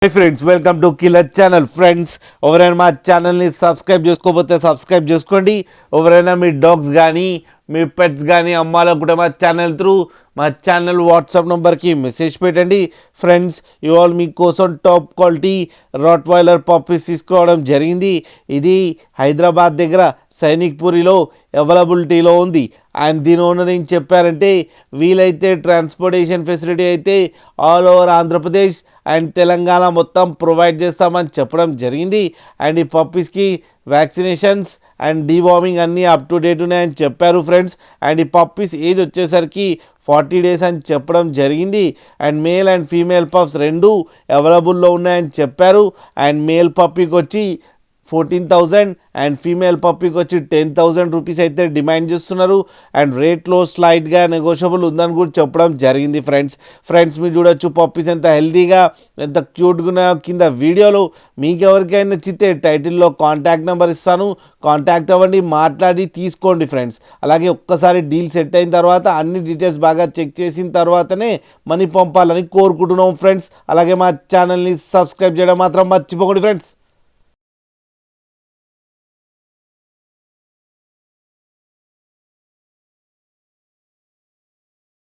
Hi friends, welcome to killer channel. Friends, ఎవరైనా మా ఛానల్ని సబ్స్క్రైబ్ చేసుకోకపోతే సబ్స్క్రైబ్ చేసుకోండి. ఎవరైనా మీ డాగ్స్ కానీ మీ పెట్స్ కానీ అమ్మాలనుకుంటే మా ఛానల్ వాట్సాప్ నెంబర్కి మెసేజ్ పెట్టండి. ఫ్రెండ్స్, ఇవాళ మీకోసం టాప్ క్వాలిటీ రాట్వైలర్ పప్పీస్ తీసుకోవడం జరిగింది. ఇది హైదరాబాద్ దగ్గర సైనిక్పురిలో అవైలబిలిటీలో ఉంది. అండ్ దీని ఓనర్ ఏం చెప్పారంటే, వీలైతే ట్రాన్స్పోర్టేషన్ ఫెసిలిటీ అయితే all over Andhra Pradesh and Telangana మొత్తం ప్రొవైడ్ చేస్తామని చెప్పడం జరిగింది. అండ్ ఈ పప్పీస్కి వ్యాక్సినేషన్స్ అండ్ డీవార్మింగ్ అన్నీ అప్ టు డేట్ ఉన్నాయని చెప్పారు ఫ్రెండ్స్. అండ్ ఈ పప్పీస్ ఏజ్ వచ్చేసరికి 40 days అని చెప్పడం జరిగింది. And male and female pups రెండు అవైలబుల్లో ఉన్నాయని చెప్పారు. అండ్ మేల్ పప్పీకి వచ్చి 14,000 అండ్ ఫీమేల్ పప్పీకి వచ్చి 10,000 రూపీస్ అయితే డిమాండ్ చేస్తున్నారు. అండ్ రేట్లో స్లైట్గా నెగోషియబుల్ ఉందని కూడా చెప్పడం జరిగింది. ఫ్రెండ్స్ మీరు చూడొచ్చు పప్పీస్ ఎంత హెల్తీగా ఎంత క్యూట్గా ఉన్నాయో. కింద వీడియోలో మీకు ఎవరికైనా నచ్చితే టైటిల్లో కాంటాక్ట్ నెంబర్ ఇస్తాను, కాంటాక్ట్ అవ్వండి, మాట్లాడి తీసుకోండి ఫ్రెండ్స్. అలాగే ఒక్కసారి డీల్ సెట్ అయిన తర్వాత అన్ని డీటెయిల్స్ బాగా చెక్ చేసిన తర్వాతనే మనీ పంపాలని కోరుకుంటున్నాం ఫ్రెండ్స్. అలాగే మా ఛానల్ని సబ్స్క్రైబ్ చేయడం మాత్రం మర్చిపోకండి ఫ్రెండ్స్.